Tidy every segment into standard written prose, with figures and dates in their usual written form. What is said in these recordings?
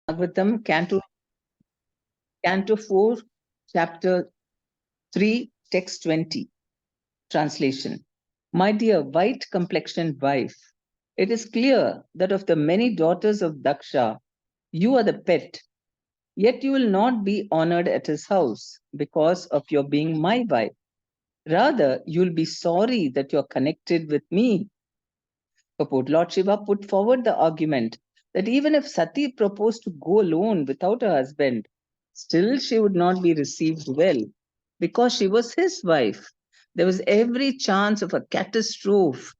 Bhagavatam, Canto 4, Chapter 3, Text 20, Translation. My dear white complexioned wife, it is clear that of the many daughters of Daksha, you are the pet, yet you will not be honored at his house because of your being my wife. Rather, you will be sorry that you are connected with me. Purport. Lord Shiva put forward the argument that even if Sati proposed to go alone without her husband, still she would not be received well because she was his wife. There was every chance of a catastrophe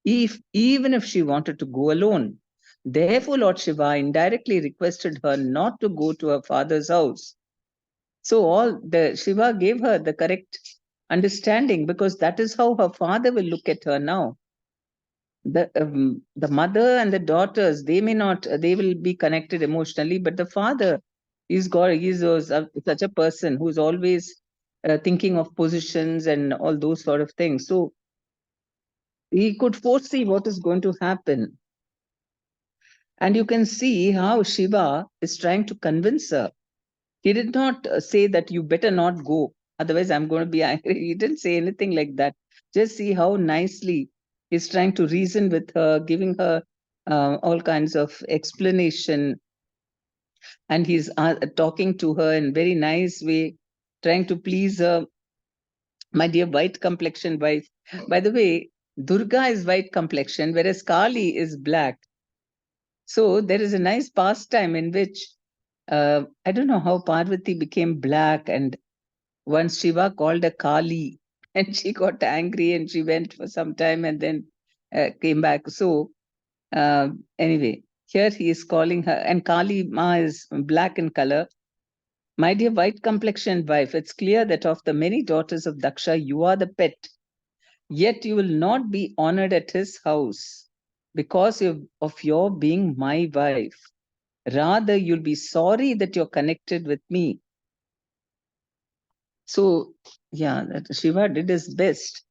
even if she wanted to go alone. Therefore, Lord Shiva indirectly requested her not to go to her father's house. So all the Shiva gave her the correct understanding because that is how her father will look at her now. The mother and the daughters, they may not, they will be connected emotionally, but the father, he's such a person who's always thinking of positions and all those sort of things. So he could foresee what is going to happen, and you can see how Shiva is trying to convince her. He did not say that you better not go, otherwise I'm going to be angry. He didn't say anything like that. Just see how nicely he's trying to reason with her, giving her all kinds of explanation, and he's talking to her in very nice way, trying to please her. My dear white complexion wife. By the way, Durga is white complexion, whereas Kali is black. So there is a nice pastime in which I don't know how Parvati became black, and once Shiva called her Kali, and she got angry and she went for some time and then came back. So, anyway, here he is calling her, and Kali Ma is black in color. My dear white complexioned wife, it's clear that of the many daughters of Daksha, you are the pet, yet you will not be honored at his house because of your being my wife. Rather, you'll be sorry that you're connected with me. So, yeah, that Shiva did his best.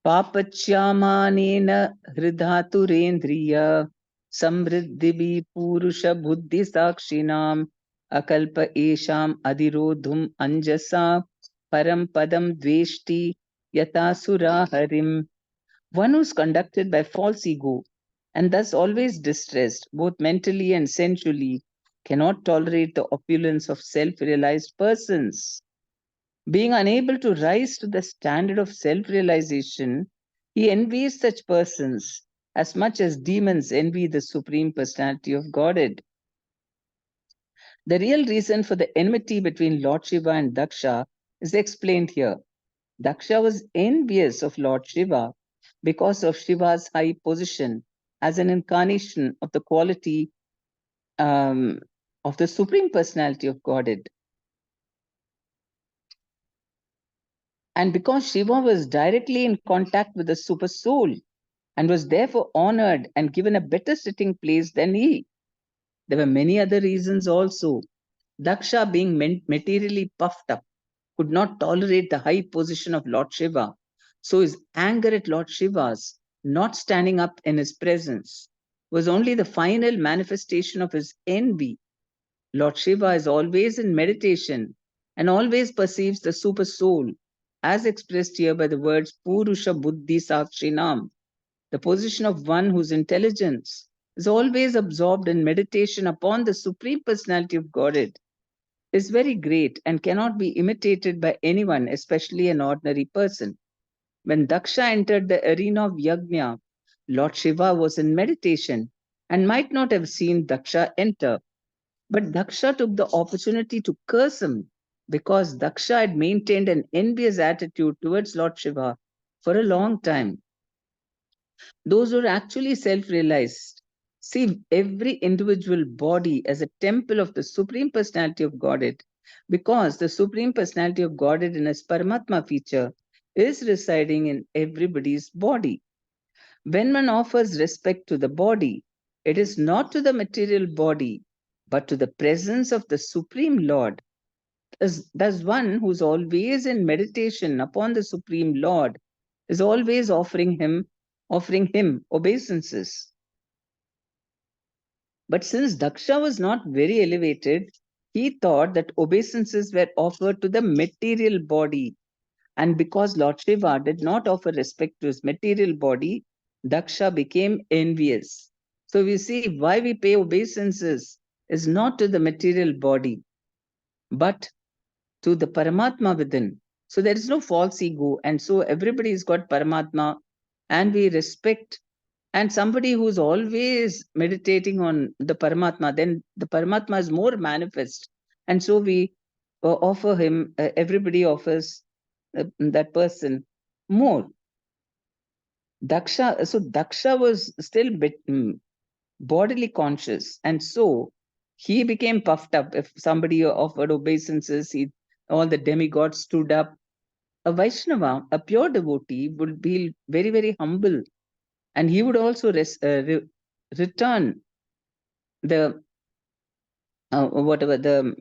Papacyamanena hridhaturendriya samriddhibi purusha buddhi sakshinam akalpa esham adirodhum anjasa param padam dveshti yatasura harim. One who's conducted by false ego and thus always distressed, both mentally and sensually, cannot tolerate the opulence of self-realized persons. Being unable to rise to the standard of self realization, he envies such persons as much as demons envy the Supreme Personality of Godhead. The real reason for the enmity between Lord Shiva and Daksha is explained here. Daksha was envious of Lord Shiva because of Shiva's high position as an incarnation of the quality um, of the Supreme Personality of Godhead. And because Shiva was directly in contact with the Super Soul and was therefore honored and given a better sitting place than he. There were many other reasons also. Daksha, being materially puffed up, could not tolerate the high position of Lord Shiva. So his anger at Lord Shiva's not standing up in his presence was only the final manifestation of his envy. Lord Shiva is always in meditation and always perceives the super soul, as expressed here by the words Purusha Buddhi Sakshinam, the position of one whose intelligence is always absorbed in meditation upon the Supreme Personality of Godhead, is very great and cannot be imitated by anyone, especially an ordinary person. When Daksha entered the arena of Yajna, Lord Shiva was in meditation and might not have seen Daksha enter. But Daksha took the opportunity to curse him because Daksha had maintained an envious attitude towards Lord Shiva for a long time. Those who are actually self realized see every individual body as a temple of the Supreme Personality of Godhead because the Supreme Personality of Godhead in its Paramatma feature is residing in everybody's body. When one offers respect to the body, it is not to the material body, but to the presence of the Supreme Lord. Thus, one who's always in meditation upon the Supreme Lord is always offering him obeisances. But since Daksha was not very elevated, he thought that obeisances were offered to the material body. And because Lord Shiva did not offer respect to his material body, Daksha became envious. So we see why we pay obeisances is not to the material body, but to the Paramatma within. So there is no false ego. And so everybody's got Paramatma and we respect. And somebody who's always meditating on the Paramatma, then the Paramatma is more manifest. And so we offer him, everybody offers that person more. Daksha was still bodily conscious. And so he became puffed up. If somebody offered obeisances, all the demigods stood up. A Vaishnava, a pure devotee, would be very, very humble, and he would also return the whatever the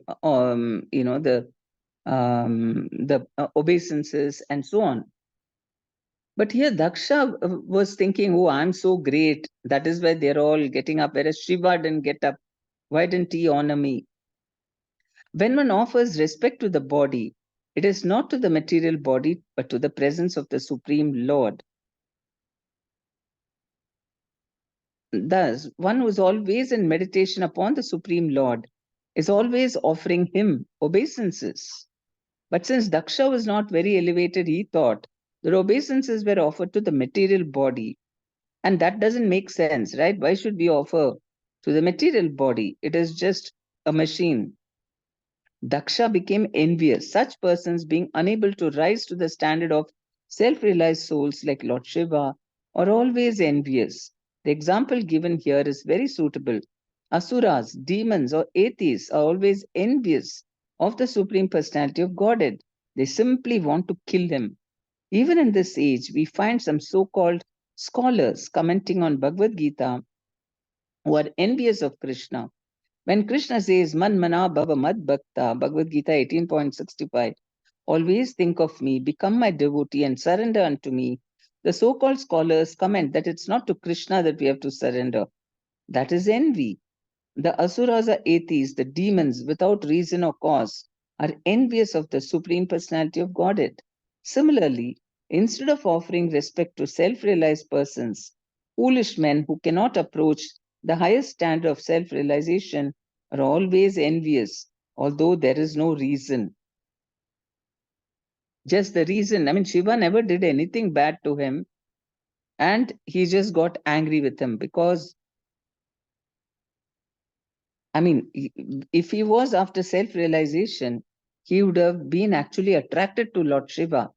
obeisances and so on. But here Daksha was thinking, oh, I'm so great. That is why they're all getting up. Whereas Shiva didn't get up. Why didn't he honor me? When one offers respect to the body, it is not to the material body, but to the presence of the Supreme Lord. Thus, one who is always in meditation upon the Supreme Lord is always offering him obeisances. But since Daksha was not very elevated, he thought the obeisances were offered to the material body. And that doesn't make sense, right? Why should we offer to the material body? It is just a machine. Daksha became envious, such persons being unable to rise to the standard of self realized souls like Lord Shiva are always envious. The example given here is very suitable. Asuras, demons, or atheists are always envious of the Supreme Personality of Godhead. They simply want to kill him. Even in this age, we find some so called scholars commenting on Bhagavad Gita who are envious of Krishna. When Krishna says, Man mana bhava mad bhakta, Bhagavad Gita 18.65, always think of me, become my devotee, and surrender unto me. The so called scholars comment that it's not to Krishna that we have to surrender. That is envy. The asuras are atheists, the demons, without reason or cause, are envious of the Supreme Personality of Godhead. Similarly, instead of offering respect to self realized persons, foolish men who cannot approach the highest standard of self realization are always envious, although there is no reason. Just the reason, I mean, Shiva never did anything bad to him, and he just got angry with him because I mean, if he was after self realization, he would have been actually attracted to Lord Shiva.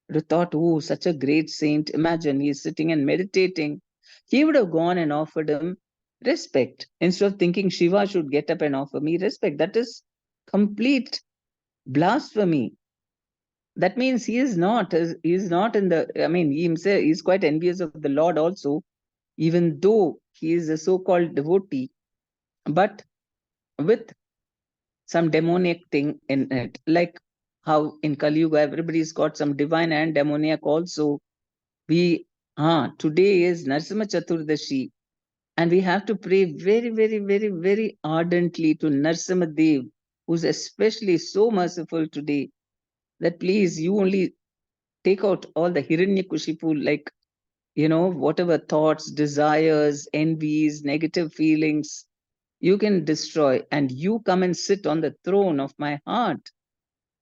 Would have thought, oh, such a great saint. Imagine he's sitting and meditating. He would have gone and offered him respect instead of thinking Shiva should get up and offer me respect. That is complete blasphemy. That means he is not in the, I mean, he himself is quite envious of the Lord also, even though he is a so called devotee. But with some demoniac thing in it, like how in Kali Yuga everybody's got some divine and demoniac also. Today is Narsimha Chaturdashi, and we have to pray very, very, very, very ardently to Narsimha Dev, who's especially so merciful today, that please you only take out all the Hiranyakushipu, like whatever thoughts, desires, envies, negative feelings you can destroy, and you come and sit on the throne of my heart.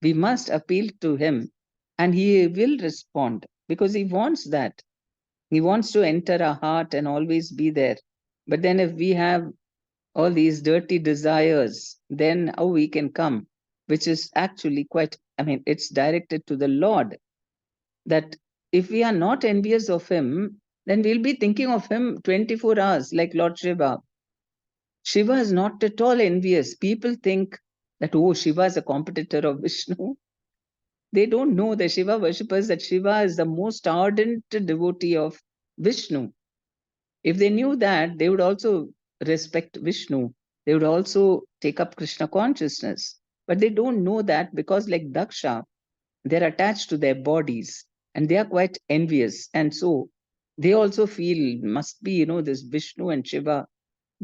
We must appeal to him, and he will respond because he wants that. He wants to enter our heart and always be there. But then, if we have all these dirty desires, then how we can come, which is actually quite, I mean, it's directed to the Lord. That if we are not envious of him, then we'll be thinking of him 24 hours, like Lord Shiva. Shiva is not at all envious. People think that, oh, Shiva is a competitor of Vishnu. They don't know, the Shiva worshippers, that Shiva is the most ardent devotee of Vishnu. If they knew that, they would also respect Vishnu. They would also take up Krishna consciousness. But they don't know that because, like Daksha, they're attached to their bodies and they are quite envious. And so they also feel, must be, this Vishnu and Shiva,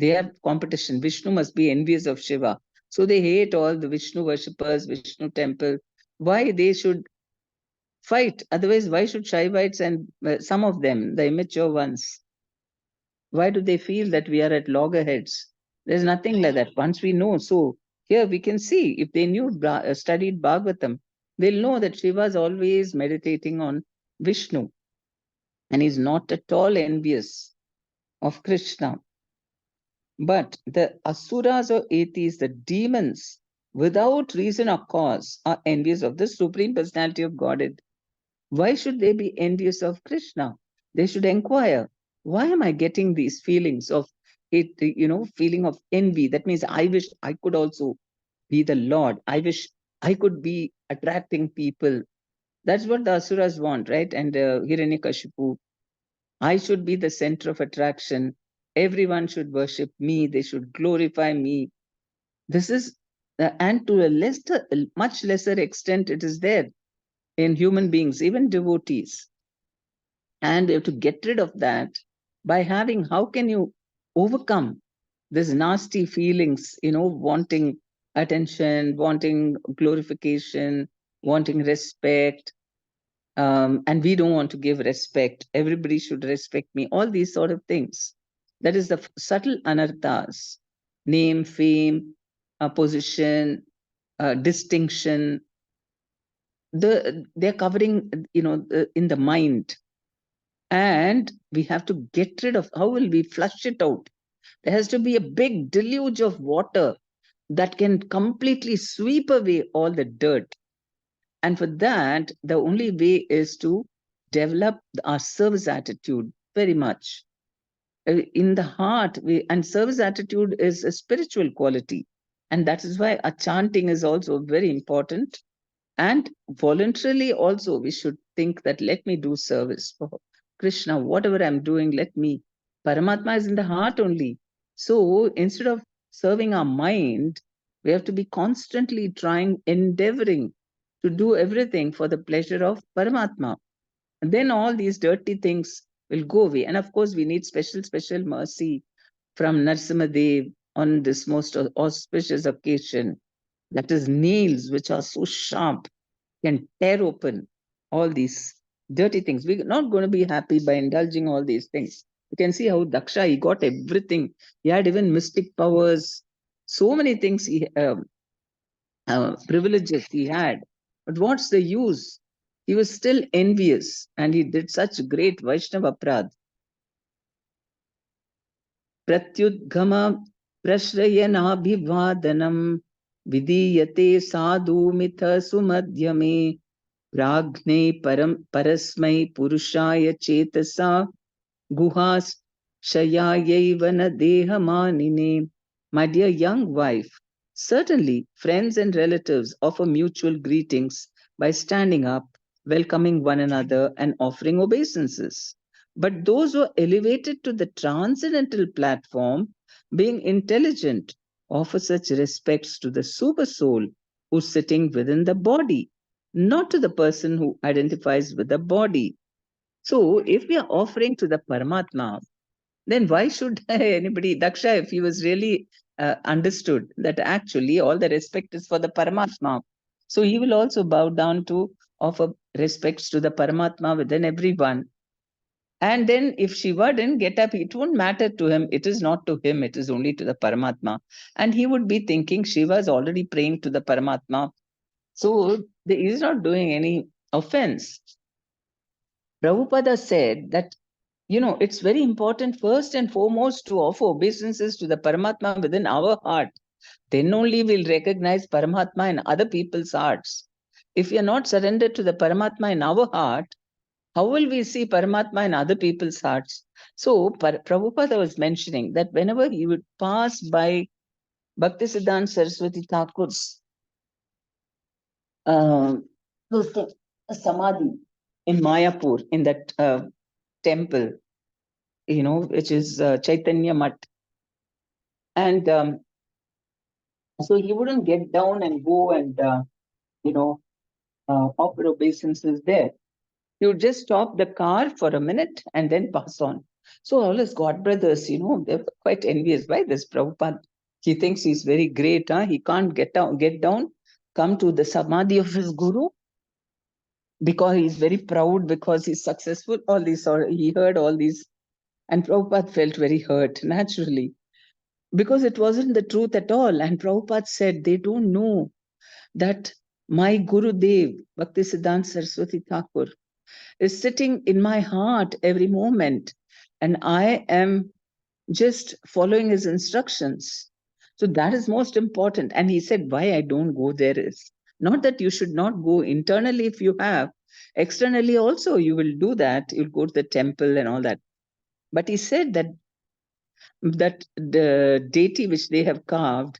They have competition. Vishnu must be envious of Shiva. So they hate all the Vishnu worshippers, Vishnu temple. Why they should fight? Otherwise, why should Shaivites and some of them, the immature ones, why do they feel that we are at loggerheads? There's nothing like that. Once we know, so here we can see if they studied Bhagavatam, they'll know that Shiva is always meditating on Vishnu and he's not at all envious of Krishna. But the asuras or atheists, the demons, without reason or cause, are envious of the Supreme Personality of Godhead. Why should they be envious of Krishna? They should inquire, why am I getting these feelings of it, feeling of envy? That means I wish I could also be the Lord. I wish I could be attracting people. That's what the asuras want, right? And Hiranyakashipu, I should be the center of attraction. Everyone should worship me. They should glorify me. This is, and to a much lesser extent, it is there in human beings, even devotees. And we have to get rid of that by having, how can you overcome these nasty feelings, wanting attention, wanting glorification, wanting respect, and we don't want to give respect. Everybody should respect me. All these sort of things. That is the subtle anarthas: name, fame, position, distinction. They're covering, in the mind, and we have to get rid of. How will we flush it out? There has to be a big deluge of water that can completely sweep away all the dirt. And for that, the only way is to develop our service attitude very much. In the heart, and service attitude is a spiritual quality. And that is why our chanting is also very important. And voluntarily also, we should think that let me do service for Krishna, whatever I'm doing, let me. Paramatma is in the heart only. So instead of serving our mind, we have to be constantly trying, endeavoring to do everything for the pleasure of Paramatma. And then all these dirty things will go away. And of course, we need special mercy from Narsimadev on this most auspicious occasion. That is nails which are so sharp can tear open all these dirty things. We're not going to be happy by indulging all these things. You can see how Daksha, he got everything. He had even mystic powers, so many things privileges he had. But what's the use? He was still envious and he did such great Vaishnava prad. Pratyudgama prashrayanaabhivadanam vidiyate sadhu mitha sumadhyame Pragne parasmai purushaya chetasa guhas shayayaiva dehamanine. My dear young wife, certainly friends and relatives offer mutual greetings by standing up, welcoming one another, and offering obeisances. But those who are elevated to the transcendental platform, being intelligent, offer such respects to the super soul who's sitting within the body, not to the person who identifies with the body. So, if we are offering to the Paramatma, then why should anybody, Daksha, if he was really understood that actually all the respect is for the Paramatma, so he will also bow down to offer respects to the Paramatma within everyone. And then if Shiva didn't get up, it won't matter to him. It is not to him, it is only to the Paramatma. And he would be thinking Shiva is already praying to the Paramatma. So he is not doing any offense. Prabhupada said that, it's very important first and foremost to offer obeisances to the Paramatma within our heart. Then only we'll recognize Paramatma in other people's hearts. If we are not surrendered to the Paramatma in our heart, how will we see Paramatma in other people's hearts? So Prabhupada was mentioning that whenever he would pass by Bhaktisiddhanta Saraswati Thakur's uh, Samadhi in Mayapur, in that temple, which is Chaitanya Mat. And so he wouldn't get down and go and, offer obeisances there. He would just stop the car for a minute and then pass on. So all his god brothers, they're quite envious. Why this Prabhupada? He thinks he's very great, huh? He can't get down, come to the samadhi of his guru because he's very proud, because he's successful. All these, or he heard all these, and Prabhupada felt very hurt naturally because it wasn't the truth at all. And Prabhupada said, they don't know that my Guru Dev, Bhaktisiddhanta Saraswati Thakur, is sitting in my heart every moment, and I am just following his instructions. So that is most important. And he said, why I don't go there is not that you should not go internally if you have, externally also you will do that. You'll go to the temple and all that. But he said that the deity which they have carved,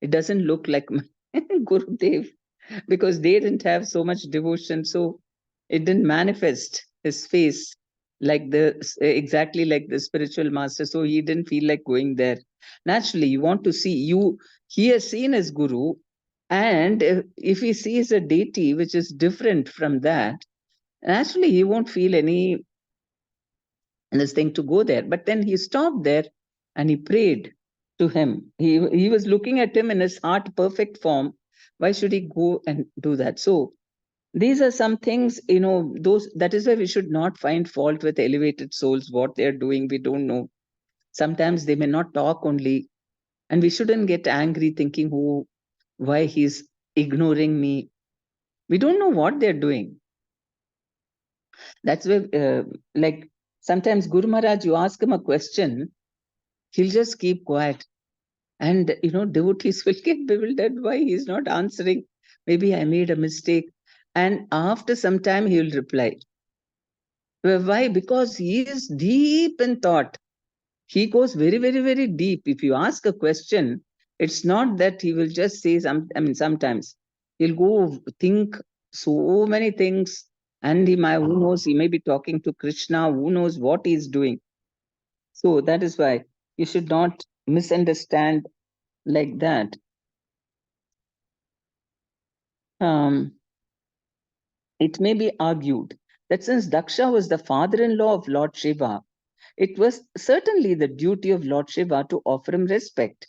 it doesn't look like Gurudev, because they didn't have so much devotion. So it didn't manifest his face like exactly like the spiritual master. So he didn't feel like going there. Naturally, you want to see he has seen his guru, and if he sees a deity which is different from that, naturally he won't feel any this thing to go there. But then he stopped there and he prayed to him. He was looking at him in his heart perfect form. Why should he go and do that? So these are some things, those that is why we should not find fault with elevated souls, what they're doing. We don't know. Sometimes they may not talk only, and we shouldn't get angry thinking, oh, why he's ignoring me. We don't know what they're doing. That's why, like sometimes Guru Maharaj, you ask him a question, he'll just keep quiet. And devotees will get bewildered why he's not answering. Maybe I made a mistake. And after some time, he will reply. Well, why? Because he is deep in thought. He goes very, very, very deep. If you ask a question, it's not that he will just say sometimes he'll go think so many things, and who knows, he may be talking to Krishna, who knows what he's doing. So that is why you should not misunderstand like that. It may be argued that since Daksha was the father-in-law of Lord Shiva, it was certainly the duty of Lord Shiva to offer him respect.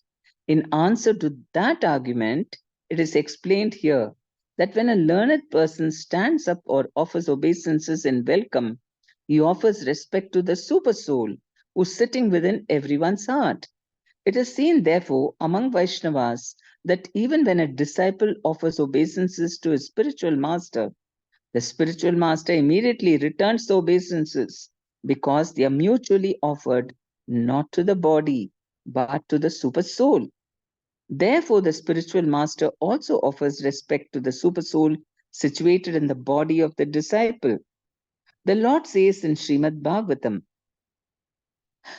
In answer to that argument, it is explained here that when a learned person stands up or offers obeisances in welcome, he offers respect to the super soul who's sitting within everyone's heart. It is seen, therefore, among Vaishnavas that even when a disciple offers obeisances to his spiritual master, the spiritual master immediately returns the obeisances because they are mutually offered not to the body but to the super soul. Therefore, the spiritual master also offers respect to the super soul situated in the body of the disciple. The Lord says in Srimad Bhagavatam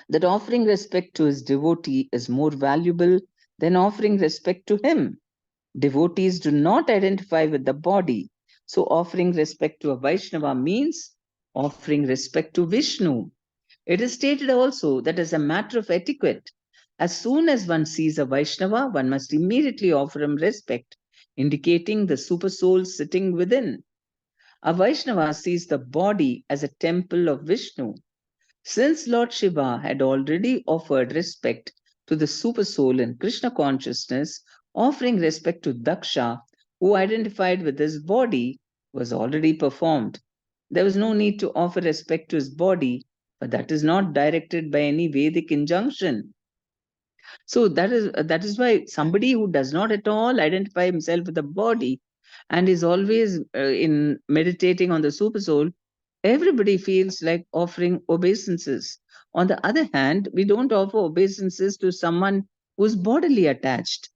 that offering respect to his devotee is more valuable than offering respect to him. Devotees do not identify with the body. So offering respect to a Vaishnava means offering respect to Vishnu. It is stated also that as a matter of etiquette, as soon as one sees a Vaishnava, one must immediately offer him respect, indicating the super soul sitting within. A Vaishnava sees the body as a temple of Vishnu. Since Lord Shiva had already offered respect to the super soul in Krishna consciousness, offering respect to Daksha, who identified with his body, was already performed. There was no need to offer respect to his body, but that is not directed by any Vedic injunction. So that is why somebody who does not at all identify himself with the body and is always in meditating on the super soul, everybody feels like offering obeisances. On the other hand, we don't offer obeisances to someone who's bodily attached,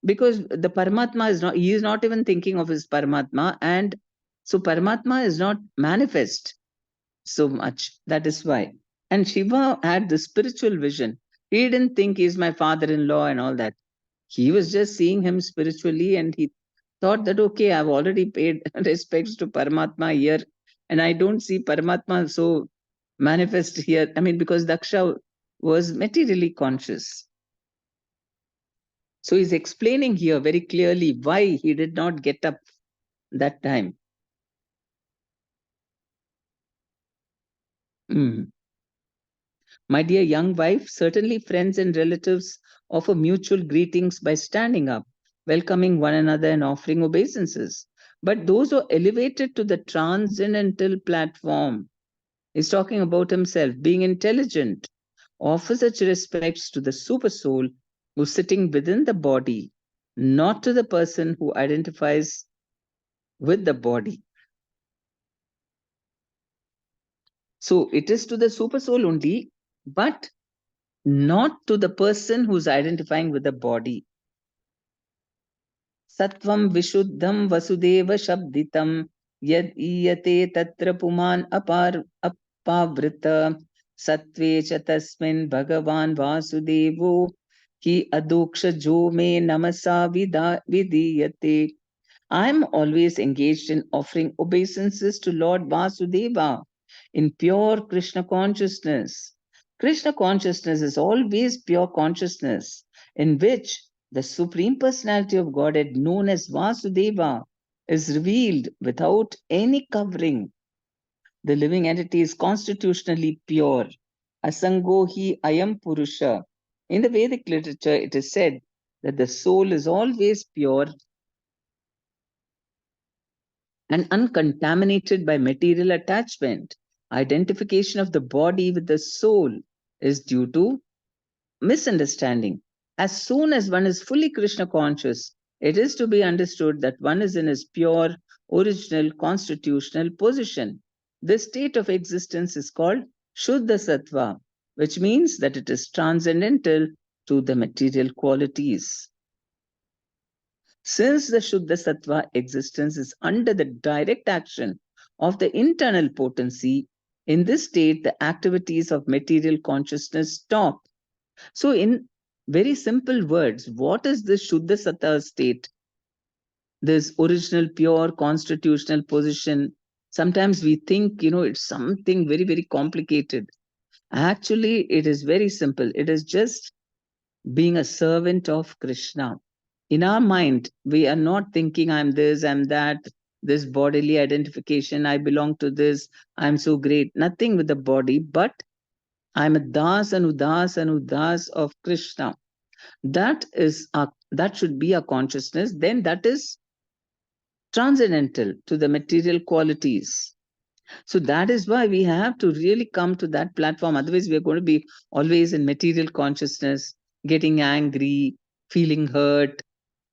because the Paramatma he is not even thinking of his Paramatma, and so Paramatma is not manifest so much. That is why. And Shiva had the spiritual vision. He didn't think he's my father-in-law and all that. He was just seeing him spiritually, and he thought that, okay, I've already paid respects to Paramatma here, and I don't see Paramatma so manifest here. I mean, because Daksha was materially conscious. So he's explaining here very clearly why he did not get up that time. Mm. My dear young wife, certainly friends and relatives offer mutual greetings by standing up, welcoming one another and offering obeisances. But those who are elevated to the transcendental platform, is talking about himself being intelligent, offer such respects to the super soul who's sitting within the body, not to the person who identifies with the body. So it is to the super soul only, but not to the person who's identifying with the body. Sattvam vishuddham vasudeva shabditam yad iyate tatra puman apavrita sattve cha tasmin bhagavan vasudevo ki adoksha jo me namasa vidiyate. I am always engaged in offering obeisances to Lord Vasudeva in pure Krishna consciousness. Krishna consciousness is always pure consciousness in which the Supreme Personality of Godhead, known as Vasudeva, is revealed without any covering. The living entity is constitutionally pure. Asango hi ayam purusha. In the Vedic literature, it is said that the soul is always pure and uncontaminated by material attachment. Identification of the body with the soul is due to misunderstanding. As soon as one is fully Krishna conscious, it is to be understood that one is in his pure, original, constitutional position. This state of existence is called Shuddha Sattva, which means that it is transcendental to the material qualities. Since the Shuddha Sattva existence is under the direct action of the internal potency, in this state the activities of material consciousness stop. So, in very simple words, what is the Shuddha Sattva state? This original, pure, constitutional position. Sometimes we think, it's something very, very complicated. Actually, it is very simple. It is just being a servant of Krishna. In our mind, we are not thinking, I'm this, I'm that, this bodily identification, I belong to this, I'm so great. Nothing with the body, but I'm a das and udas of Krishna. That should be a consciousness. Then that is transcendental to the material qualities. So that is why we have to really come to that platform. Otherwise, we are going to be always in material consciousness, getting angry, feeling hurt,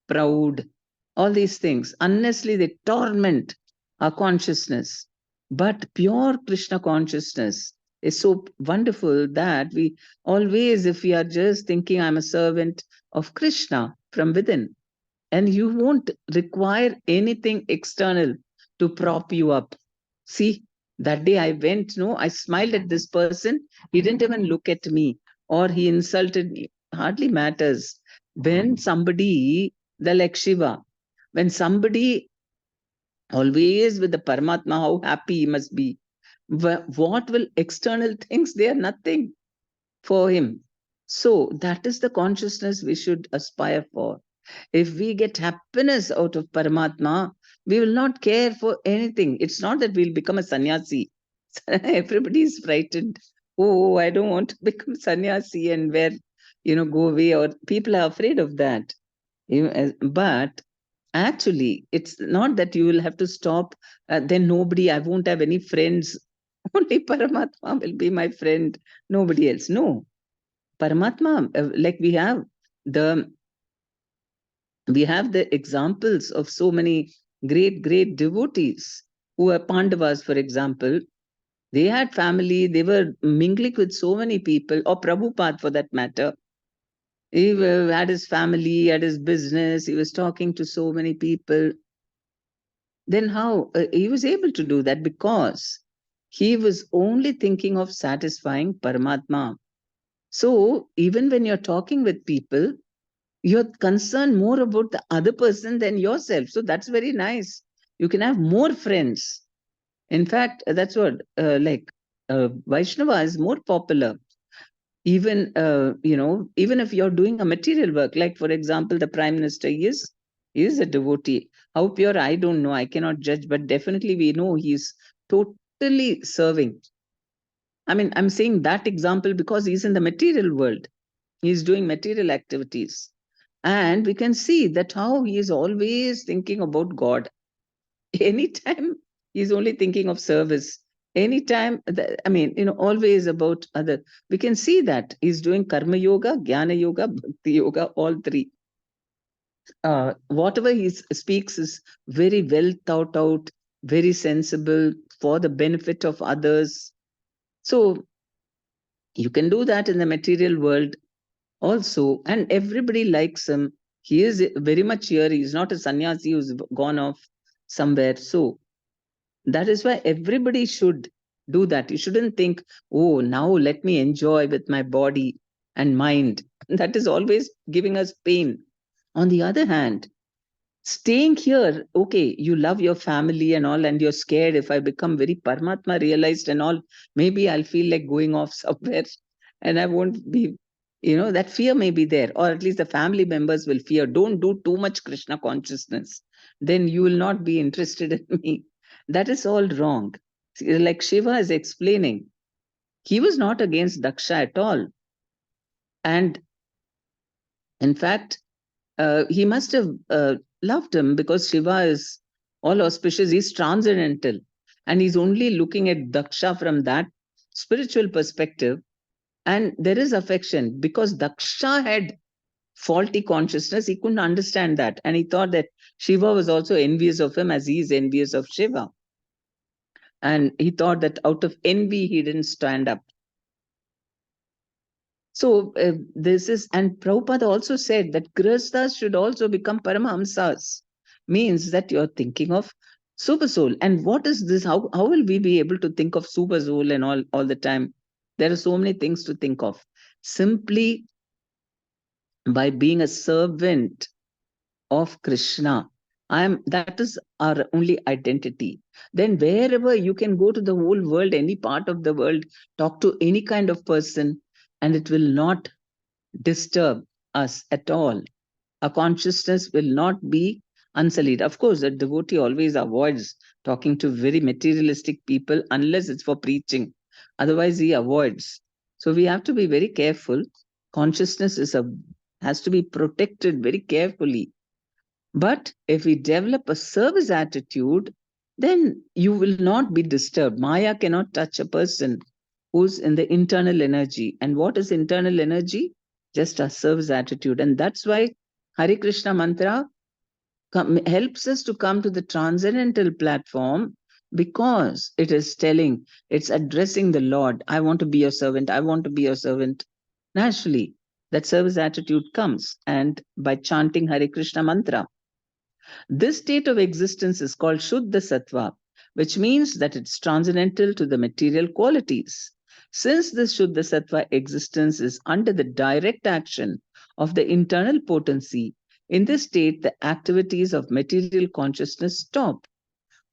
proud, all these things. Honestly, they torment our consciousness. But pure Krishna consciousness is so wonderful that we always, if we are just thinking, I'm a servant of Krishna from within, and you won't require anything external to prop you up. See, that day I went, no, I smiled at this person. He didn't even look at me or he insulted me. Hardly matters. When somebody, the like Shiva, when somebody always with the Paramatma, how happy he must be. What will external things? They are nothing for him. So that is the consciousness we should aspire for. If we get happiness out of Paramatma, we will not care for anything. It's not that we'll become a sannyasi. Everybody is frightened. Oh, I don't want to become sannyasi and go away. Or people are afraid of that. But actually, it's not that you will have to stop. Then I won't have any friends. Only Paramatma will be my friend. Nobody else. No. Paramatma, like the we have the examples of so many great devotees who are Pandavas, for example. They had family, they were mingling with so many people, or Prabhupada for that matter. He had his family, had his business, he was talking to so many people. Then how he was able to do that? Because he was only thinking of satisfying Paramatma. So even when you're talking with people, you're concerned more about the other person than yourself. So that's very nice. You can have more friends. In fact, that's what Vaishnava is more popular. Even even if you're doing a material work, like for example, the Prime Minister, he is a devotee. How pure, I don't know. I cannot judge, but definitely we know he's totally serving. I mean, I'm saying that example because he's in the material world. He's doing material activities. And we can see that how he is always thinking about God. Anytime he's only thinking of service. Anytime, I mean, always about other. We can see that he's doing karma yoga, jnana yoga, bhakti yoga, all three. Whatever he speaks is very well thought out, very sensible for the benefit of others. So you can do that in the material world also, and everybody likes him. He is very much here. He's not a sannyasi who's gone off somewhere. So that is why everybody should do that. You shouldn't think, oh, now let me enjoy with my body and mind. That is always giving us pain. On the other hand, staying here, okay, you love your family and all, and you're scared if I become very Paramatma realized and all, maybe I'll feel like going off somewhere and I won't be, that fear may be there, or at least the family members will fear. Don't do too much Krishna consciousness. Then you will not be interested in me. That is all wrong. Like Shiva is explaining, he was not against Daksha at all. And in fact, he must have loved him because Shiva is all auspicious. He's transcendental. And he's only looking at Daksha from that spiritual perspective. And there is affection because Daksha had faulty consciousness. He couldn't understand that. And he thought that Shiva was also envious of him as he is envious of Shiva. And he thought that out of envy, he didn't stand up. So this is, and Prabhupada also said that Grihasthas should also become Paramahamsas, means that you're thinking of super soul. And what is this? How will we be able to think of super soul and all the time? There are so many things to think of. Simply by being a servant of Krishna. That is our only identity. Then wherever you can go to the whole world, any part of the world, talk to any kind of person, and it will not disturb us at all. Our consciousness will not be unsullied. Of course, a devotee always avoids talking to very materialistic people unless it's for preaching. Otherwise, he avoids. So we have to be very careful. Consciousness has to be protected very carefully. But if we develop a service attitude, then you will not be disturbed. Maya cannot touch a person who's in the internal energy. And what is internal energy? Just a service attitude. And that's why Hare Krishna mantra helps us to come to the transcendental platform because it is telling, it's addressing the Lord. I want to be your servant. I want to be your servant. Naturally, that service attitude comes. And by chanting Hare Krishna mantra, this state of existence is called Shuddha Sattva, which means that it's transcendental to the material qualities. Since this Shuddha Sattva existence is under the direct action of the internal potency, in this state, the activities of material consciousness stop.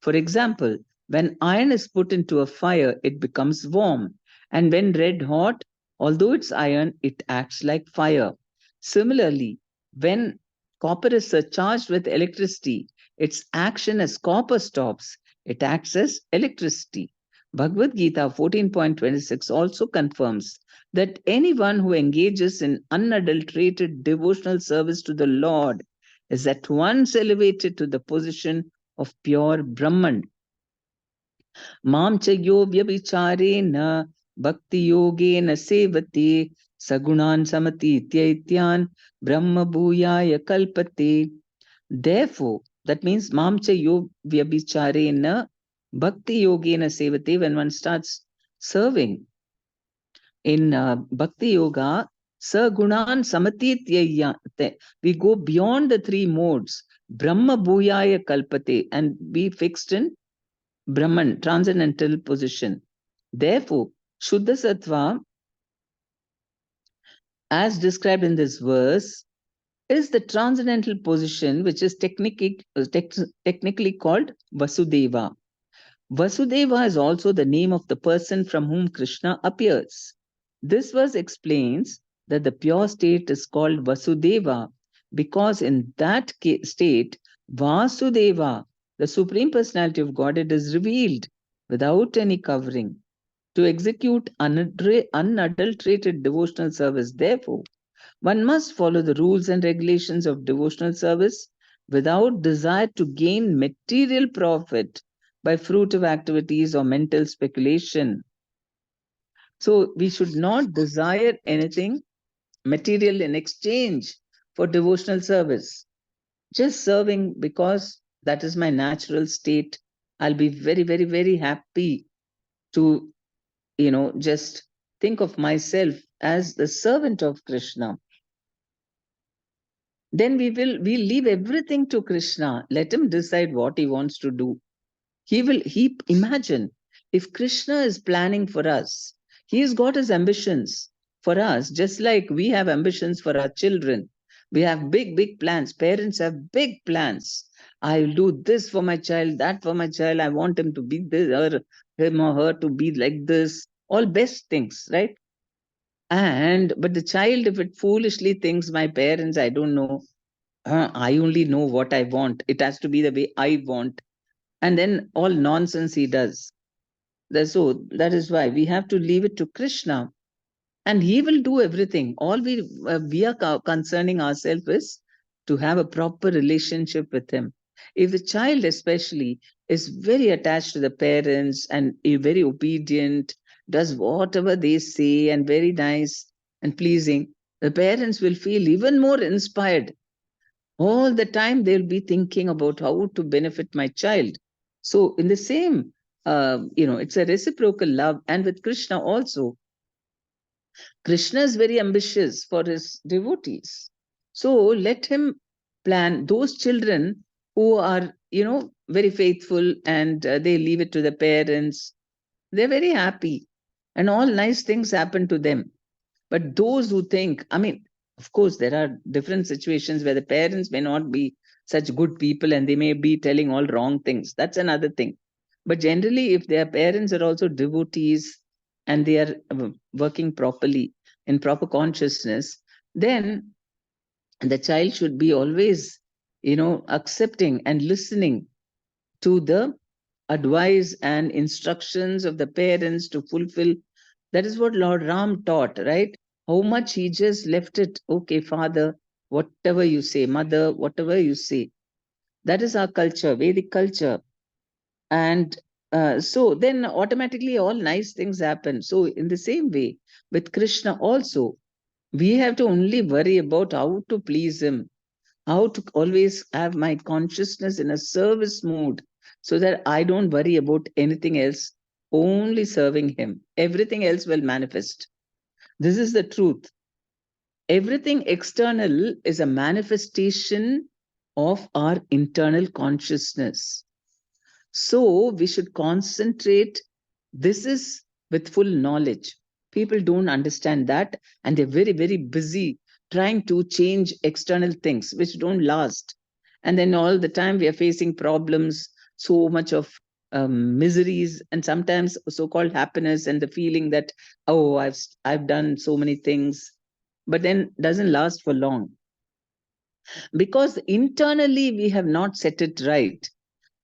For example, when iron is put into a fire, it becomes warm, and when red hot, although it's iron, it acts like fire. Similarly, when copper is surcharged with electricity, its action as copper stops, it acts as electricity. Bhagavad Gita 14.26 also confirms that anyone who engages in unadulterated devotional service to the Lord is at once elevated to the position of pure Brahman. Mam cha yo vyabhicharena bhakti yogena sevate sagunan samati tyaityan brahma bhuyaya kalpate. Therefore, that means mam cha yo vyabhicharena bhakti yogena sevate, when one starts serving in bhakti yoga, sagunan samati tyaityan, we go beyond the three modes, brahma bhuyaya kalpate, and be fixed in Brahman, transcendental position. Therefore, Shuddha Sattva, as described in this verse, is the transcendental position which is technically called Vasudeva. Vasudeva is also the name of the person from whom Krishna appears. This verse explains that the pure state is called Vasudeva because in that state, Vasudeva, the Supreme Personality of Godhead, is revealed without any covering. To execute unadulterated devotional service, therefore, one must follow the rules and regulations of devotional service without desire to gain material profit by fruitive activities or mental speculation. So we should not desire anything material in exchange for devotional service. Just serving because that is my natural state. I'll be very, very, very happy to, just think of myself as the servant of Krishna. Then we leave everything to Krishna. Let him decide what he wants to do. He imagine if Krishna is planning for us, he's got his ambitions for us, just like we have ambitions for our children. We have big, big plans. Parents have big plans. I'll do this for my child, that for my child. I want him to be this, him or her to be like this. All best things, right? But the child, if it foolishly thinks my parents, I don't know, I only know what I want. It has to be the way I want. And then all nonsense he does. So that is why we have to leave it to Krishna, and he will do everything. All we are concerning ourselves is to have a proper relationship with him. If the child especially is very attached to the parents and very obedient, does whatever they say and very nice and pleasing, the parents will feel even more inspired. All the time they'll be thinking about how to benefit my child. So in the same, it's a reciprocal love. And with Krishna also, Krishna is very ambitious for his devotees. So let him plan those children who are, very faithful, and they leave it to the parents. They're very happy and all nice things happen to them. But those who think, I mean, of course, there are different situations where the parents may not be such good people and they may be telling all wrong things. That's another thing. But generally, if their parents are also devotees and they are working properly in proper consciousness, then the child should be always, accepting and listening to the advice and instructions of the parents to fulfill. That is what Lord Ram taught, right? How much he just left it, okay, father, whatever you say, mother, whatever you say. That is our culture, Vedic culture. And so then automatically all nice things happen. So, in the same way, with Krishna also, we have to only worry about how to please him, how to always have my consciousness in a service mood so that I don't worry about anything else, only serving him. Everything else will manifest. This is the truth. Everything external is a manifestation of our internal consciousness. So we should concentrate. This is with full knowledge. People don't understand that, and they're very, very busy trying to change external things which don't last. And then all the time we are facing problems, so much of miseries, and sometimes so-called happiness, and the feeling that, oh, I've done so many things, but then doesn't last for long because internally we have not set it right.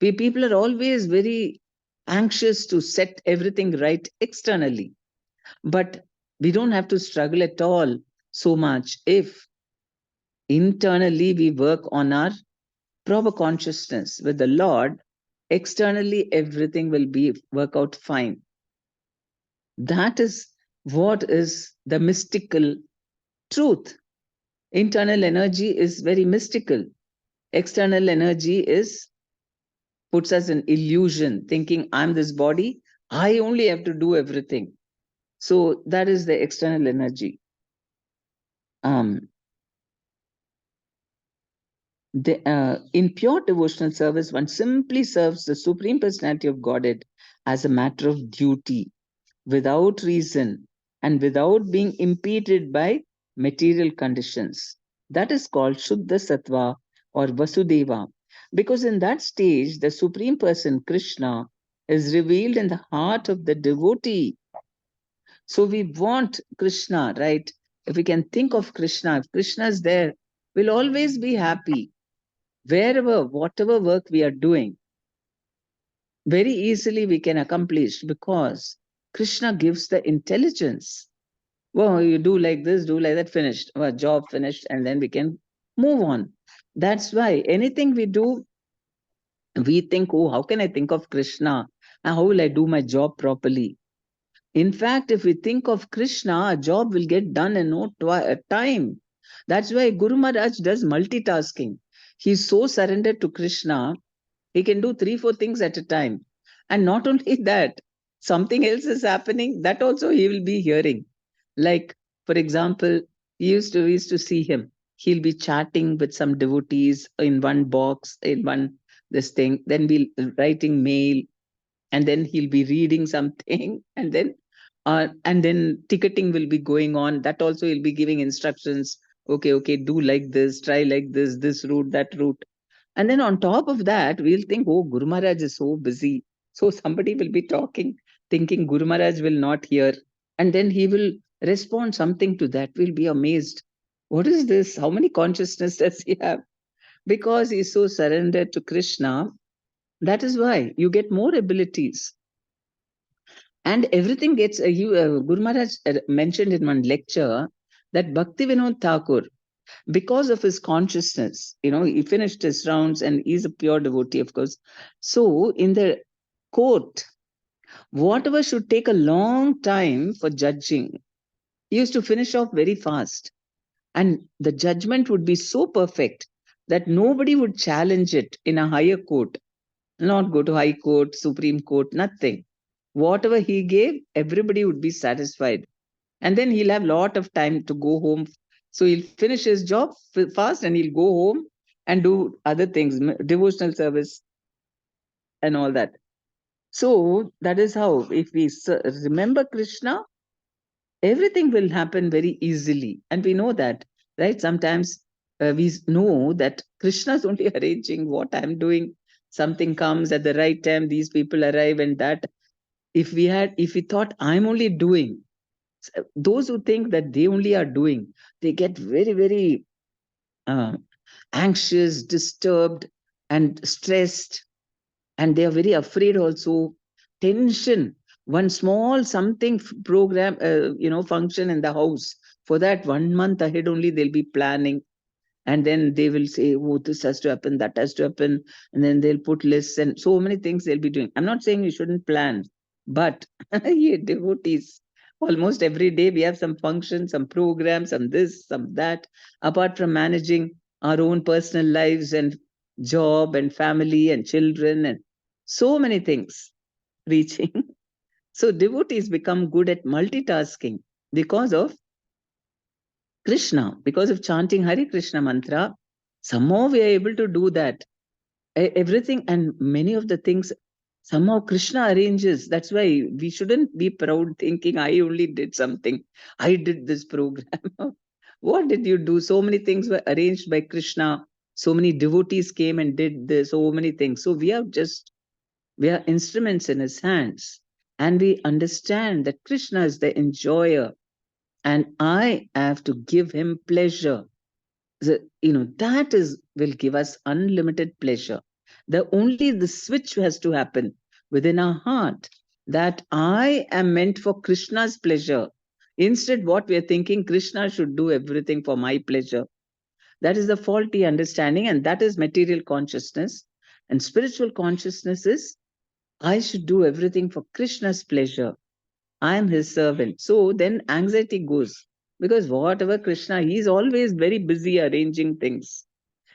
People are always very anxious to set everything right externally, but we don't have to struggle at all so much if internally we work on our proper consciousness with the Lord. Externally everything will be work out fine. That is what is the mystical truth. Internal energy is very mystical. External energy is puts us in illusion, thinking I'm this body, I only have to do everything. So that is the external energy. Um, in pure devotional service, one simply serves the Supreme Personality of Godhead as a matter of duty, without reason, and without being impeded by material conditions. That is called Shuddha Sattva or Vasudeva. Because in that stage, the Supreme Person, Krishna, is revealed in the heart of the devotee. So we want Krishna, right? If we can think of Krishna, if Krishna is there, we'll always be happy. Wherever, whatever work we are doing, very easily we can accomplish because Krishna gives the intelligence. Well, you do like this, do like that, finished. Well, job finished, and then we can move on. That's why anything we do, we think, oh, how can I think of Krishna? And how will I do my job properly? In fact, if we think of Krishna, a job will get done in no time. That's why Guru Maharaj does multitasking. He's so surrendered to Krishna, he can do three, four things at a time. And not only that, something else is happening, that also he will be hearing. Like, for example, we used to see him. He'll be chatting with some devotees in one box, in one this thing, then we'll writing mail, and then he'll be reading something, and then ticketing will be going on. That also he'll be giving instructions. Okay, okay, do like this, try like this route, that route. And then on top of that, we'll think, oh, Guru Maharaj is so busy. So somebody will be talking, thinking Guru Maharaj will not hear. And then he will respond something to that. We'll be amazed. What is this? How many consciousness does he have? Because he's so surrendered to Krishna, that is why you get more abilities. And everything gets, Guru Maharaj mentioned in one lecture that Bhakti Vinod Thakur, because of his consciousness, he finished his rounds and he's a pure devotee, of course. So in the court, whatever should take a long time for judging, he used to finish off very fast. And the judgment would be so perfect that nobody would challenge it in a higher court, not go to high court, Supreme Court, nothing. Whatever he gave, everybody would be satisfied. And then he'll have a lot of time to go home. So he'll finish his job fast and he'll go home and do other things, devotional service and all that. So that is how, if we remember Krishna, everything will happen very easily. And we know that, right? Sometimes we know that Krishna is only arranging what I'm doing. Something comes at the right time, these people arrive, and that if we thought I'm only doing, those who think that they only are doing, they get very, very uh, anxious, disturbed, and stressed, and they are very afraid also. Tension. One small something program, function in the house. For that 1 month ahead only, they'll be planning, and then they will say, oh, this has to happen, that has to happen, and then they'll put lists and so many things they'll be doing. I'm not saying you shouldn't plan, but yeah, devotees, almost every day we have some function, some program, some this, some that, apart from managing our own personal lives and job and family and children and so many things reaching. So devotees become good at multitasking because of Krishna, because of chanting Hare Krishna mantra. Somehow we are able to do that. Everything and many of the things, somehow Krishna arranges. That's why we shouldn't be proud thinking, I only did something. I did this program. What did you do? So many things were arranged by Krishna. So many devotees came and did this, so many things. So we are instruments in his hands. And we understand that Krishna is the enjoyer and I have to give him pleasure. That is will give us unlimited pleasure. The switch has to happen within our heart, that I am meant for Krishna's pleasure. Instead, what we are thinking, Krishna should do everything for my pleasure. That is the faulty understanding, and that is material consciousness. And spiritual consciousness is, I should do everything for Krishna's pleasure. I am his servant. So then anxiety goes. Because whatever Krishna, he's always very busy arranging things.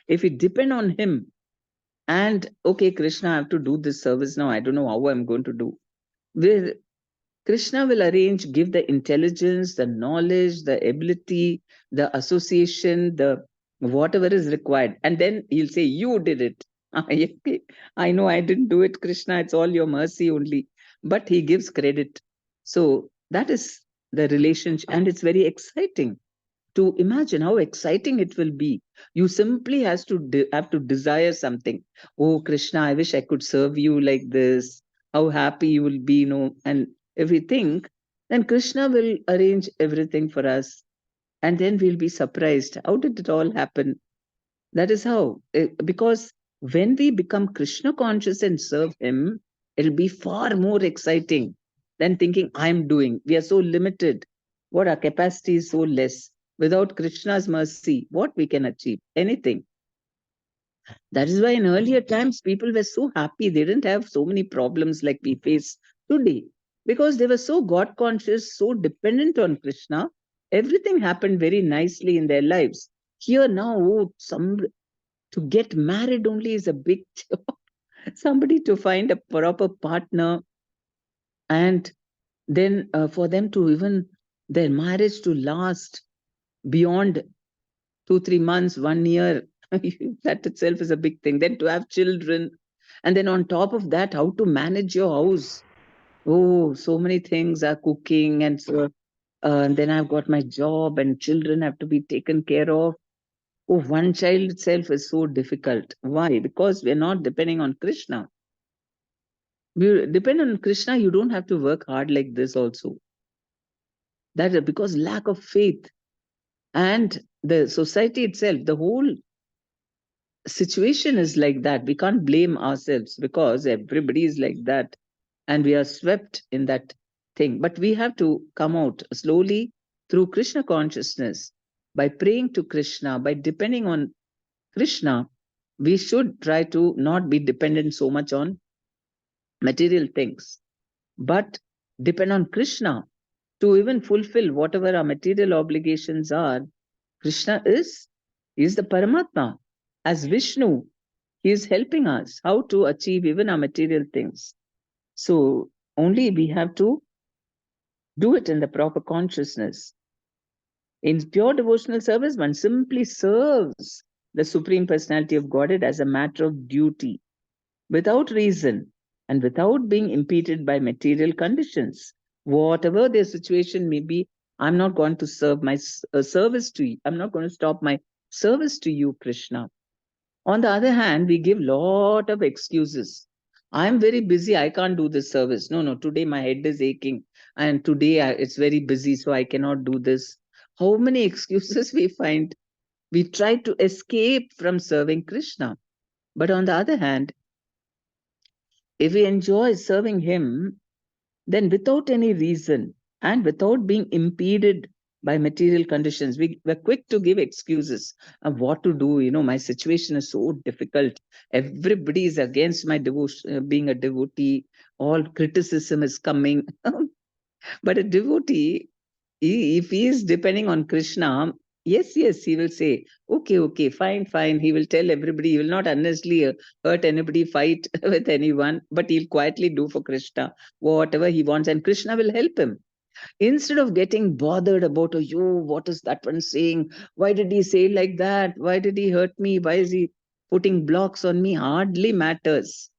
If we depend on him and, okay, Krishna, I have to do this service now. I don't know how I'm going to do. Krishna will arrange, give the intelligence, the knowledge, the ability, the association, the whatever is required. And then he'll say, you did it. I know I didn't do it, Krishna. It's all your mercy only. But he gives credit. So that is the relationship. And it's very exciting to imagine how exciting it will be. You simply have to desire something. Oh, Krishna, I wish I could serve you like this. How happy you will be, and if we think, then Krishna will arrange everything for us. And then we'll be surprised. How did it all happen? That is how. Because when we become Krishna conscious and serve him, it'll be far more exciting then thinking I'm doing. We are so limited. What our capacity is so less. Without Krishna's mercy, what we can achieve? Anything. That is why in earlier times, people were so happy. They didn't have so many problems like we face today because they were so God conscious, so dependent on Krishna. Everything happened very nicely in their lives. Here now, oh, to get married only is a big job. Somebody to find a proper partner, and then for them to even their marriage to last beyond 2 3 months 1 year. That itself is a big thing. Then to have children, and then on top of that, how to manage your house. Oh, so many things are cooking, and so and then I've got my job, and children have to be taken care of. Oh, one child itself is so difficult. Why? Because we're not depending on Krishna. We depend on Krishna, you don't have to work hard like this also. That is because lack of faith, and the society itself, the whole situation is like that. We can't blame ourselves because everybody is like that, and we are swept in that thing. But we have to come out slowly through Krishna consciousness, by praying to Krishna, by depending on Krishna. We should try to not be dependent so much on material things, but depend on Krishna to even fulfill whatever our material obligations are. Krishna is the Paramatma. As Vishnu, he is helping us how to achieve even our material things. So only we have to do it in the proper consciousness. In pure devotional service, one simply serves the Supreme Personality of Godhead as a matter of duty, without reason, and without being impeded by material conditions. Whatever their situation may be, I'm not going to serve my service to you. I'm not going to stop my service to you, Krishna. On the other hand, we give lot of excuses. I'm very busy. I can't do this service. No, no. Today my head is aching, and today it's very busy, so I cannot do this. How many excuses we find? We try to escape from serving Krishna. But on the other hand, if we enjoy serving Him, then without any reason and without being impeded by material conditions, we're quick to give excuses of what to do. My situation is so difficult. Everybody is against my devotion, being a devotee. All criticism is coming. But a devotee, if he is depending on Krishna, yes, yes, he will say, okay, okay, fine, fine. He will tell everybody, he will not unnecessarily hurt anybody, fight with anyone, but he'll quietly do for Krishna whatever he wants, and Krishna will help him. Instead of getting bothered about, oh, what is that one saying? Why did he say like that? Why did he hurt me? Why is he putting blocks on me? Hardly matters.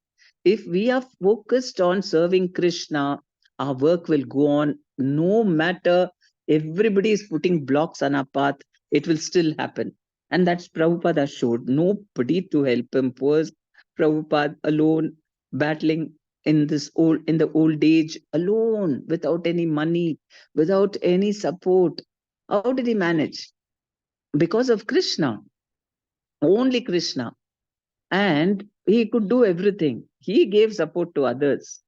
If we are focused on serving Krishna, our work will go on no matter everybody is putting blocks on our path, it will still happen. And that's Prabhupada showed. Nobody to help him. Poor Prabhupada alone, battling in the old age, alone, without any money, without any support. How did he manage? Because of Krishna, only Krishna. And he could do everything. He gave support to others.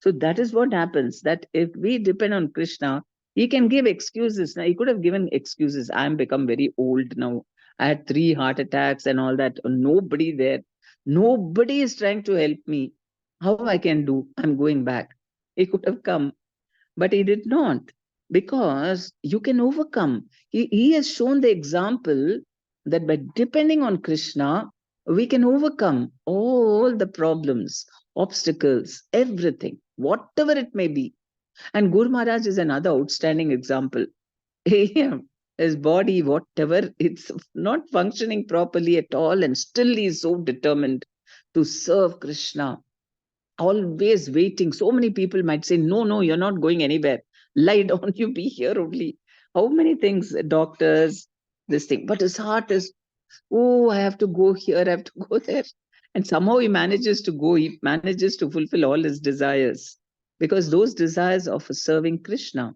So that is what happens, that if we depend on Krishna, he can give excuses. Now, he could have given excuses. I'm become very old now. I had 3 heart attacks and all that. Nobody there. Nobody is trying to help me. How I can do? I'm going back. He could have come, but he did not, because you can overcome. He has shown the example that by depending on Krishna, we can overcome all the problems, obstacles, everything, whatever it may be. And Guru Maharaj is another outstanding example. His body, whatever, it's not functioning properly at all, and still he is so determined to serve Krishna, always waiting. So many people might say, no, no, you're not going anywhere. Lie down, you be here only. How many things, doctors, this thing. But his heart is, oh, I have to go here, I have to go there. And somehow he manages to go, he manages to fulfill all his desires, because those desires of serving Krishna.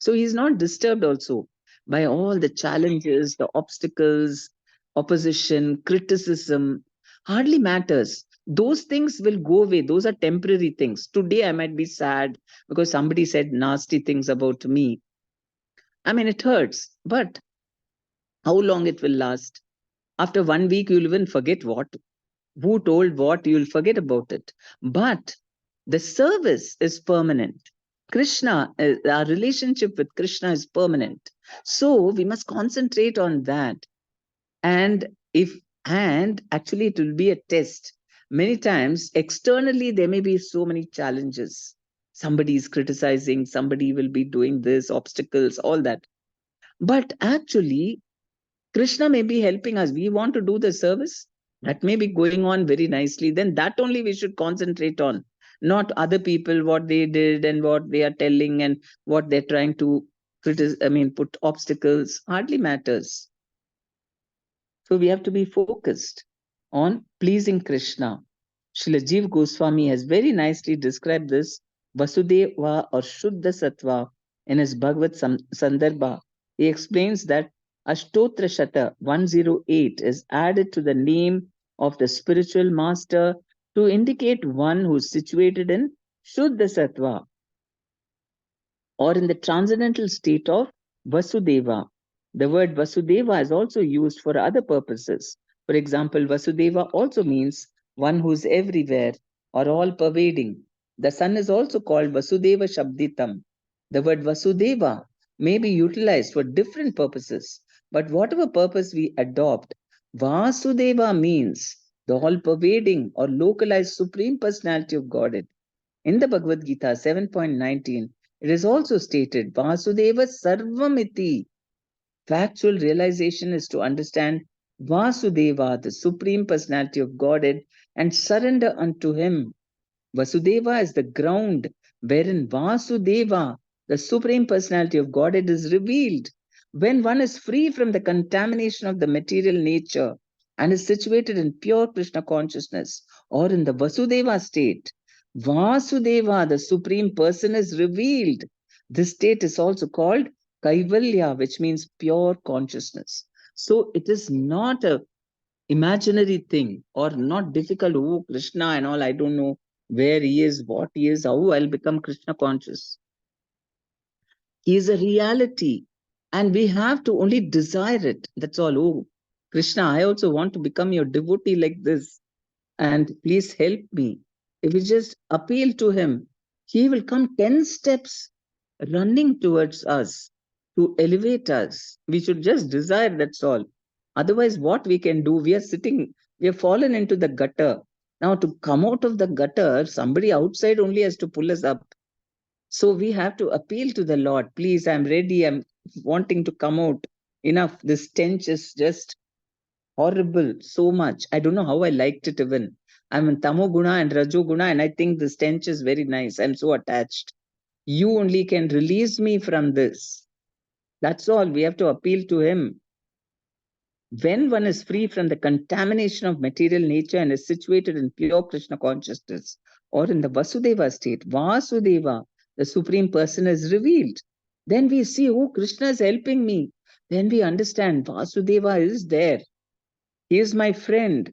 So he's not disturbed also by all the challenges, the obstacles, opposition, criticism. Hardly matters. Those things will go away. Those are temporary things. Today I might be sad because somebody said nasty things about me. I mean, it hurts, but how long it will last? After 1 week, you'll even forget who told what, you'll forget about it. But the service is permanent. Krishna, our relationship with Krishna is permanent. So we must concentrate on that. And and actually it will be a test. Many times externally there may be so many challenges. Somebody is criticizing, somebody will be doing this, obstacles, all that. But actually, Krishna may be helping us. We want to do the service that may be going on very nicely. Then that only we should concentrate on, not other people, what they did and what they are telling and what they're trying to put obstacles. Hardly matters. So we have to be focused on pleasing Krishna. Srila Jiva Goswami has very nicely described this Vasudeva or Shuddha Sattva in his Bhagavad Sandarbha. He explains that Ashtotra Shata 108 is added to the name of the spiritual master to indicate one who is situated in Shuddha Sattva or in the transcendental state of Vasudeva. The word Vasudeva is also used for other purposes. For example, Vasudeva also means one who is everywhere or all pervading. The sun is also called Vasudeva Shabditam. The word Vasudeva may be utilized for different purposes, but whatever purpose we adopt, Vasudeva means the all pervading or localized Supreme Personality of Godhead. In the Bhagavad Gita 7.19, it is also stated, Vasudeva Sarvamiti. Factual realization is to understand Vasudeva, the Supreme Personality of Godhead, and surrender unto Him. Vasudeva is the ground wherein Vasudeva, the Supreme Personality of Godhead, is revealed. When one is free from the contamination of the material nature and is situated in pure Krishna consciousness or in the Vasudeva state, Vasudeva, the Supreme Person, is revealed. This state is also called Kaivalya, which means pure consciousness. So it is not a imaginary thing or not difficult. Oh, Krishna and all, I don't know where he is, what he is, how I'll become Krishna conscious. He is a reality and we have to only desire it. That's all. Oh, Krishna, I also want to become your devotee like this. And please help me. If we just appeal to him, he will come 10 steps running towards us to elevate us. We should just desire, that's all. Otherwise, what we can do, we have fallen into the gutter. Now, to come out of the gutter, somebody outside only has to pull us up. So we have to appeal to the Lord. Please, I'm ready. I'm wanting to come out. Enough. This stench is just horrible so much. I don't know how I liked it even. I'm in Tamo Guna and Rajo Guna, and I think the stench is very nice. I'm so attached. You only can release me from this. That's all. We have to appeal to him. When one is free from the contamination of material nature and is situated in pure Krishna consciousness or in the Vasudeva state, Vasudeva, the Supreme Person, is revealed. Then we see, oh, Krishna is helping me. Then we understand Vasudeva is there. He is my friend.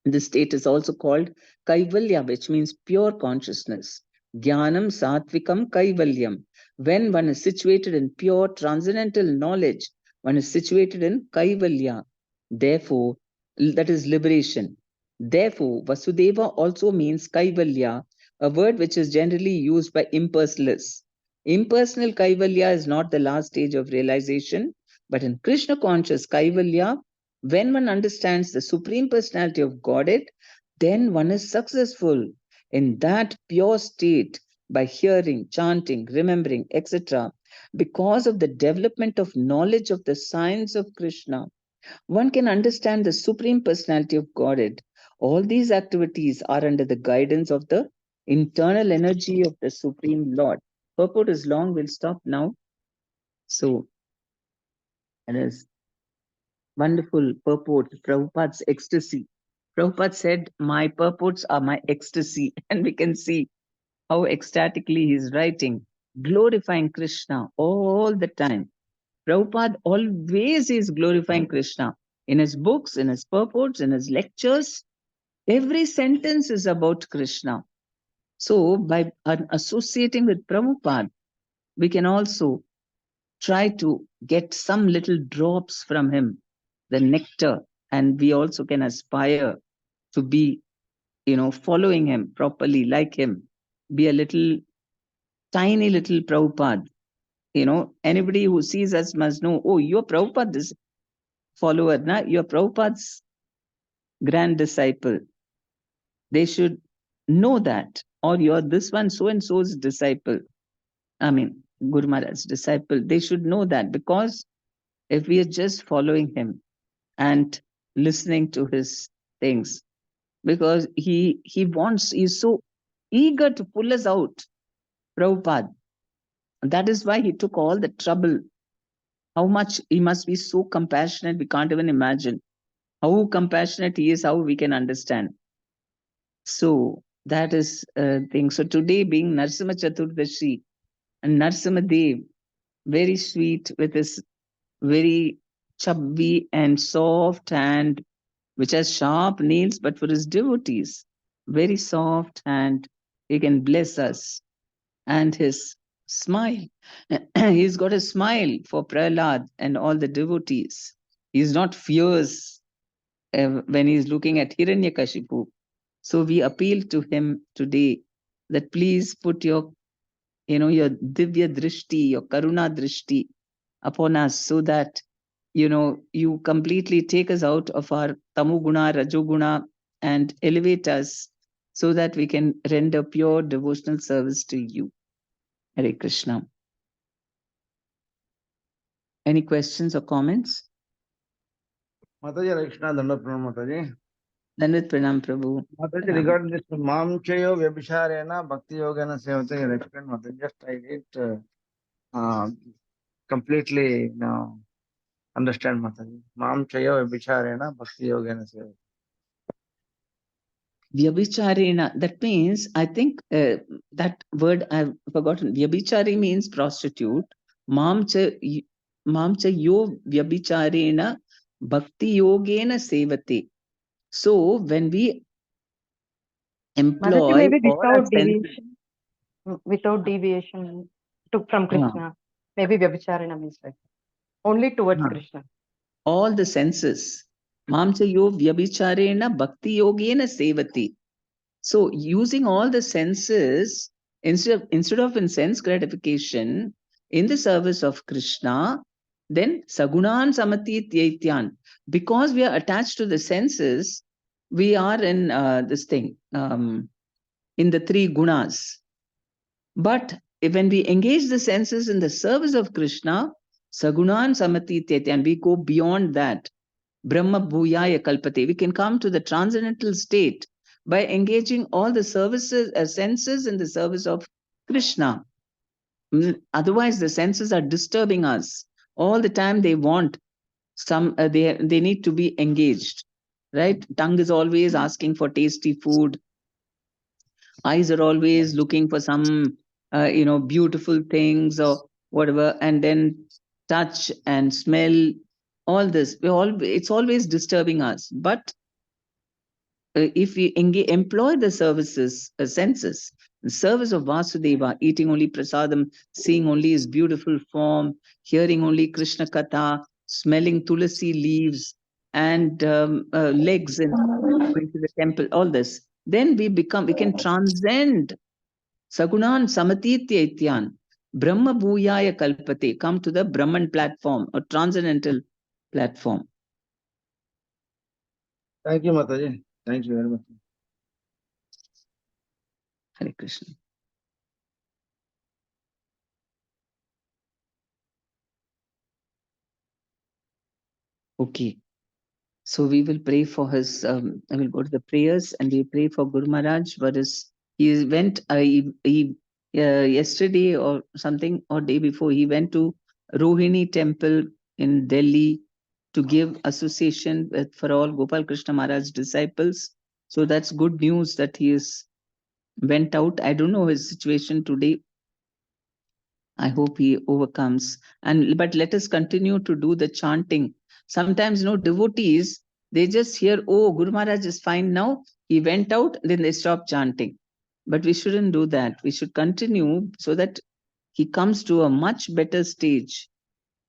This state is also called Kaivalya, which means pure consciousness. Jnanam Satvikam Kaivalyam. When one is situated in pure transcendental knowledge, one is situated in Kaivalya. Therefore, that is liberation. Therefore, Vasudeva also means Kaivalya, a word which is generally used by impersonalists. Impersonal Kaivalya is not the last stage of realization, but in Krishna conscious Kaivalya, when one understands the Supreme Personality of Godhead, then one is successful in that pure state by hearing, chanting, remembering, etc. Because of the development of knowledge of the science of Krishna, one can understand the Supreme Personality of Godhead. All these activities are under the guidance of the internal energy of the Supreme Lord. Purport is long, we'll stop now. So, it is wonderful purport, Prabhupada's ecstasy. Prabhupada said, my purports are my ecstasy. And we can see how ecstatically he's writing, glorifying Krishna all the time. Prabhupada always is glorifying Krishna in his books, in his purports, in his lectures. Every sentence is about Krishna. So by associating with Prabhupada, we can also try to get some little drops from him, the nectar, and we also can aspire to be, following him properly, like him, be a little, tiny little Prabhupada. Anybody who sees us must know, oh, you're Prabhupada's follower, na? You're Prabhupada's grand disciple. They should know that, or you're this one, so and so's disciple. I mean, Guru Maharaj's disciple. They should know that, because if we are just following him and listening to his things, because he's so eager to pull us out, Prabhupada. That is why he took all the trouble. How much he must be so compassionate, we can't even imagine. How compassionate he is, how we can understand. So that is a thing. So today being Narsimha Chaturdashi, and Narsimha Dev, very sweet with his very chubby and soft hand, which has sharp nails, but for his devotees, very soft hand, he can bless us. And his smile, he's got a smile for Prahlad and all the devotees. He's not fierce when he's looking at Hiranyakashipu. So we appeal to him today that please put your, your Divya Drishti, your Karuna Drishti upon us, so that, you completely take us out of our Tamuguna, Rajoguna, and elevate us so that we can render pure devotional service to you. Hare Krishna. Any questions or comments? Mataji, Hare Krishna, Danda Pranam Mataji. Dandavat Pranam Prabhu. Mataji, regarding this Mam Chayo Vyabhisharena Bhakti Yogana Sevate, you explain Mataji. Just I didn't completely understand Mataji. Mam Chayo Vyabhisharena Bhakti Yogana Sevate. Vyabhicharena, that means, I think that word I've forgotten. Vyabhichari means prostitute. Mamcha yo vyabhicharena bhakti yogena sevate. So when we Mataji, employ maybe all our senses, without deviation from Krishna. Maybe Vyabhicharana means like only towards Krishna. all the senses. Mamcha yo vyabhicharena bhakti yogena sevate. So using all the senses, instead of in sense gratification, in the service of Krishna, then sagunan samati tyaityan. Because we are attached to the senses, we are in this thing, in the three gunas. But when we engage the senses in the service of Krishna, sagunan samati tyaityan, we go beyond that. Brahma Bhuyaya Kalpate. We can come to the transcendental state by engaging all the services, senses in the service of Krishna. Otherwise, the senses are disturbing us. All the time they want some, they need to be engaged, right? Tongue is always asking for tasty food. Eyes are always looking for some, beautiful things or whatever. And then touch and smell, all this, it's always disturbing us. But if we employ the services, senses, the service of Vasudeva, eating only prasadam, seeing only his beautiful form, hearing only Krishna Katha, smelling tulasi leaves and legs and going to the temple, all this, then we can transcend Sagunan Samatitya Ityan, Brahma Bhuyaya Kalpate, come to the Brahman platform or transcendental platform. Thank you, Mataji. Thank you very much. Hare Krishna. Okay. So we will pray for his, I will go to the prayers and we pray for Guru Maharaj. He went, yesterday or something, or day before, he went to Rohini temple in Delhi to give association for all Gopal Krishna Maharaj disciples. So that's good news that he went out. I don't know his situation today. I hope he overcomes. But let us continue to do the chanting. Sometimes, devotees, They just hear, oh, Guru Maharaj is fine now. He went out, then they stop chanting. But we shouldn't do that. We should continue so that he comes to a much better stage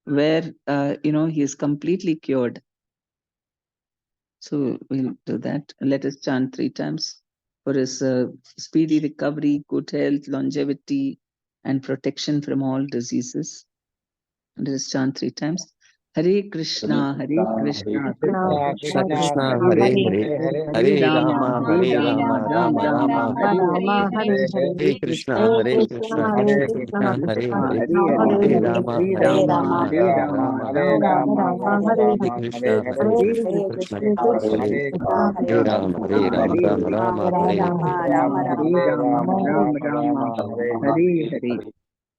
where, he is completely cured. So we'll do that. Let us chant 3 times for his speedy recovery, good health, longevity, and protection from all diseases. And let us chant 3 times. Hare Krishna, Hare Krishna, Krishna, Krishna, Hare Hare Hare, Hare, Hare Hare Hare, Rama, Rama Hare Rama, Rama, Rama Rama Rama, Rama, Hare Hare, Hare Hare Hare Hare, Krishna, Hare Krishna, Krishna, Hare Krishna Hare Krishna, Krishna, Krishna, Hare Krishna Hare, Krishna, Hare Hare Hare Hare, Rama, Hare, Hare Hare Hare Rama, Rama, Hare Rama, Rama Rama, Rama, Hare Rama Rama, Rama, Rama Hare Hare Rama, Hare, Krishna, Hare Hare Hare, Hare Krishna, Krishna, Krishna Hare Krishna, Krishna, Hare Hare Krishna Krishna, Hare Krishna, Krishna Rama, Krishna, Hare Hare Rama, Hare Rama Hare, Rama, Rama, Hare Rama, Hare Hare, Rama Rama, Rama, Hare Rama, Hare Rama Rama, Hare Hare.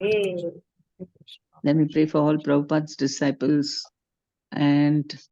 Hare Hare. Let me pray for all Prabhupada's disciples and